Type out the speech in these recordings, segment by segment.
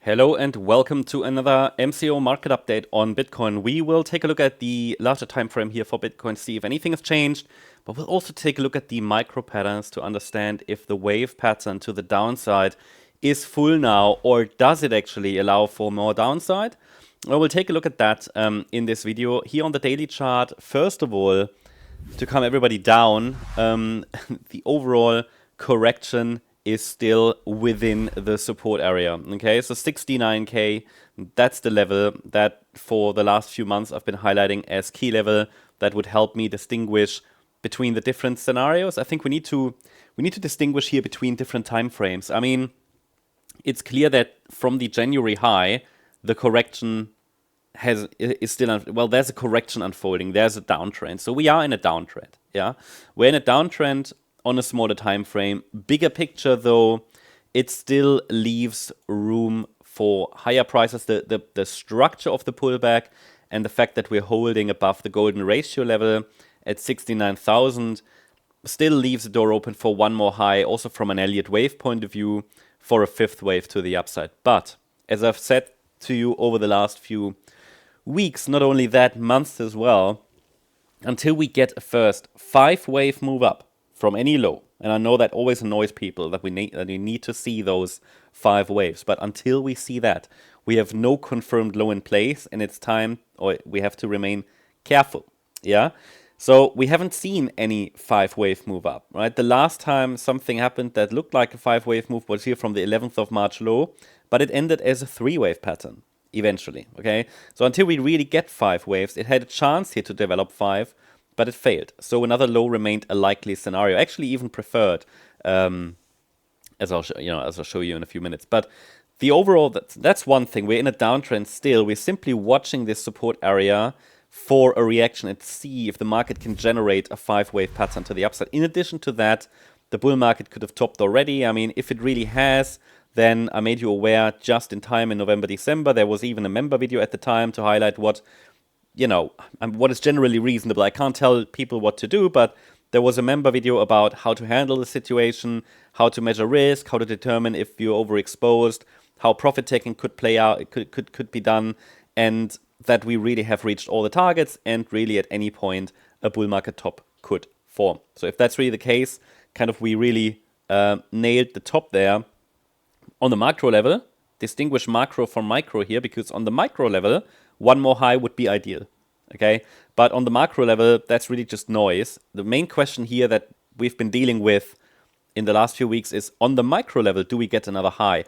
Hello and welcome to another MCO market update on Bitcoin. We will take a look at the larger time frame here for Bitcoin, see if anything has changed, but we'll also take a look at the micro patterns to understand if the wave pattern to the downside is full now, or does it actually allow for more downside? Well, we'll take a look at that in this video. Here on the daily chart, first of all, to calm everybody down, the overall correction is still within the support area. Okay, so 69k, that's the level that for the last few months I've been highlighting as key level that would help me distinguish between the different scenarios. I think we need to distinguish here between different time frames. I mean, it's clear that from the January high, the correction is still, well, there's a correction unfolding, there's a downtrend. So we are in a downtrend, yeah? We're in a downtrend on a smaller time frame. Bigger picture though, it still leaves room for higher prices. The structure of the pullback and the fact that we're holding above the golden ratio level at 69,000 still leaves the door open for one more high, also from an Elliott Wave point of view, for a fifth wave to the upside. But as I've said to you over the last few weeks, not only that, months as well, until we get a first 5-wave move up from any low, and I know that always annoys people that we need to see those 5 waves, but until we see that, we have no confirmed low in place, and it's time, or we have to remain careful, yeah? So we haven't seen any 5-wave move up, right? The last time something happened that looked like a 5-wave move was here from the 11th of March low, but it ended as a 3-wave pattern eventually, okay? So until we really get 5 waves, it had a chance here to develop 5, but it failed. So another low remained a likely scenario, actually even preferred, as I'll show you in a few minutes. But the overall, that's one thing. We're in a downtrend still. We're simply watching this support area for a reaction and see if the market can generate a 5-wave pattern to the upside. In addition to that, the bull market could have topped already. I mean, if it really has, then I made you aware just in time in November, December. There was even a member video at the time to highlight what is generally reasonable. I can't tell people what to do, but there was a member video about how to handle the situation, how to measure risk, how to determine if you're overexposed, how profit taking could play out, it could be done, and that we really have reached all the targets, and really at any point a bull market top could form. So if that's really the case, kind of we really nailed the top there. On the macro level, distinguish macro from micro here, because on the micro level, one more high would be ideal, okay? But on the macro level, that's really just noise. The main question here that we've been dealing with in the last few weeks is, on the micro level, do we get another high?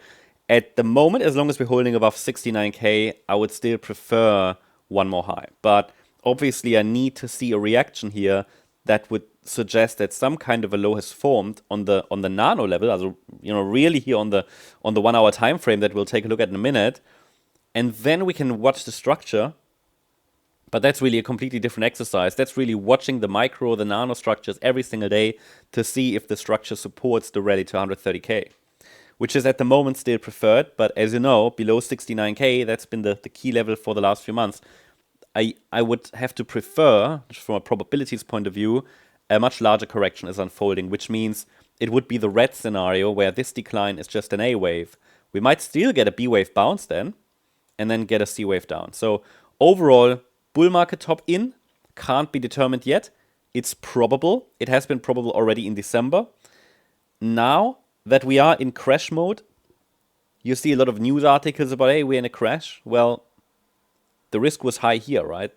At the moment, as long as we're holding above 69k, I would still prefer one more high. But obviously, I need to see a reaction here that would suggest that some kind of a low has formed on the nano level, also, really here on the 1 hour time frame that we'll take a look at in a minute. And then we can watch the structure, but that's really a completely different exercise. That's really watching the micro, the nano structures every single day to see if the structure supports the rally to 130k, which is at the moment still preferred. But as you know, below 69k, that's been the key level for the last few months. I would have to prefer, from a probabilities point of view, a much larger correction is unfolding, which means it would be the red scenario where this decline is just an A wave. We might still get a B wave bounce then, and then get a C wave down. So overall, bull market top in, can't be determined yet. It's probable. It has been probable already in December. Now that we are in crash mode, you see a lot of news articles about, hey, we're in a crash. Well, the risk was high here, right?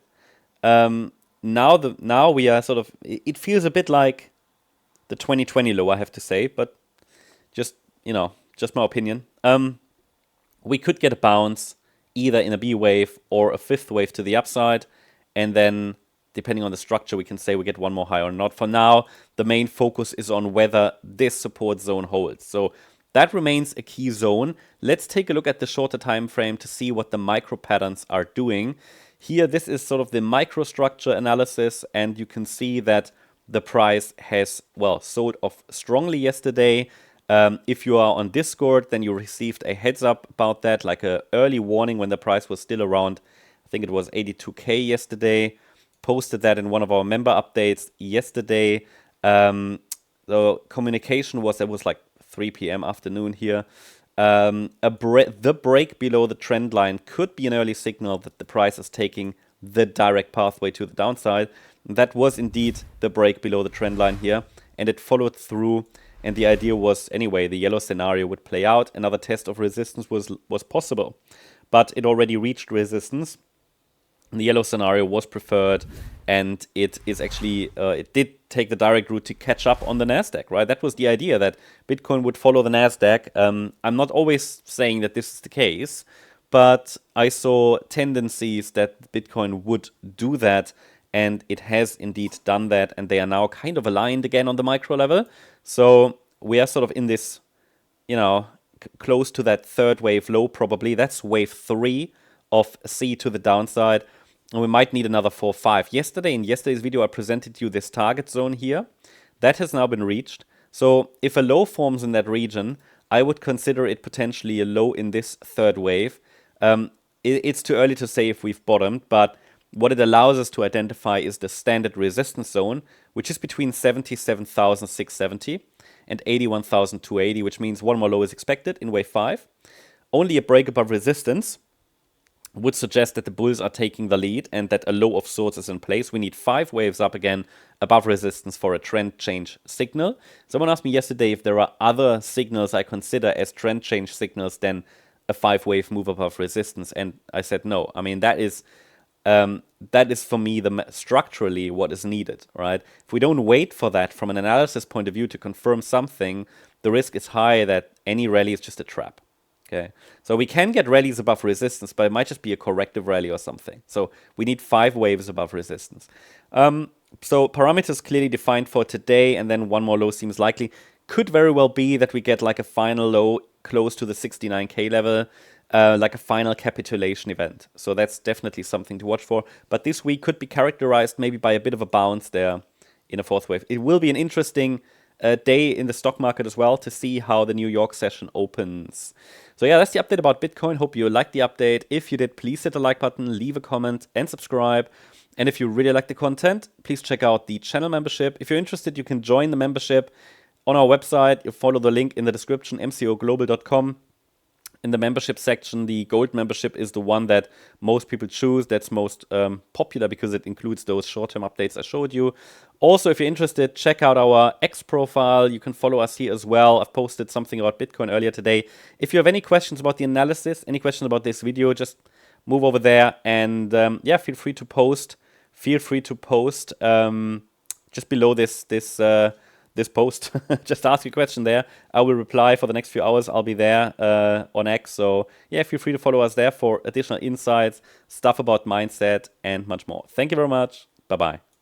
Now we are sort of, it feels a bit like the 2020 low, I have to say, but just my opinion. We could get a bounce either in a B wave or a 5th wave to the upside, and then depending on the structure, we can say we get one more high or not. For now, the main focus is on whether this support zone holds. So that remains a key zone. Let's take a look at the shorter time frame to see what the micro patterns are doing. Here, this is sort of the microstructure analysis, and you can see that the price has, sold off strongly yesterday. If you are on Discord, then you received a heads up about that, like an early warning when the price was still around, I think it was 82k yesterday. Posted that in one of our member updates yesterday. The communication was, it was like 3 p.m. afternoon here. The break below the trend line could be an early signal that the price is taking the direct pathway to the downside. That was indeed the break below the trend line here, and it followed through. And the idea was, anyway, the yellow scenario would play out. Another test of resistance was possible, but it already reached resistance. The yellow scenario was preferred, and it is actually, it did take the direct route to catch up on the NASDAQ, right? That was the idea, that Bitcoin would follow the NASDAQ. I'm not always saying that this is the case, but I saw tendencies that Bitcoin would do that, and it has indeed done that, and they are now kind of aligned again on the micro level. So we are sort of in this, close to that third wave low probably. That's wave 3 of C to the downside. And we might need another 4, 5. In yesterday's video, I presented you this target zone here. That has now been reached. So if a low forms in that region, I would consider it potentially a low in this third wave. It's too early to say if we've bottomed, but what it allows us to identify is the standard resistance zone, which is between 77,670 and 81,280, which means one more low is expected in wave 5. Only a break above resistance would suggest that the bulls are taking the lead and that a low of sorts is in place. We need 5 waves up again above resistance for a trend change signal. Someone asked me yesterday if there are other signals I consider as trend change signals than a 5-wave move above resistance, and I said no. I mean, that is for me structurally what is needed, right? If we don't wait for that from an analysis point of view to confirm something, the risk is high that any rally is just a trap. Okay, so we can get rallies above resistance, but it might just be a corrective rally or something. So we need 5 waves above resistance. So parameters clearly defined for today, and then one more low seems likely. Could very well be that we get like a final low close to the 69K level, like a final capitulation event. So that's definitely something to watch for. But this week could be characterized maybe by a bit of a bounce there in a 4th wave. It will be an interesting day in the stock market as well to see how the New York session opens. So yeah, that's the update about Bitcoin. Hope you liked the update. If you did, please hit the like button, leave a comment, and subscribe. And if you really like the content, please check out the channel membership. If you're interested, you can join the membership on our website. You follow the link in the description, mcoglobal.com. In the membership section, the gold membership is the one that most people choose. That's most popular because it includes those short-term updates I showed you. Also, if you're interested, check out our X profile. You can follow us here as well. I've posted something about Bitcoin earlier today. If you have any questions about the analysis, any questions about this video, just move over there and yeah, feel free to post. Just below this post. Just ask a question there. I will reply for the next few hours. I'll be there on X. So yeah, feel free to follow us there for additional insights, stuff about mindset, and much more. Thank you very much. Bye-bye.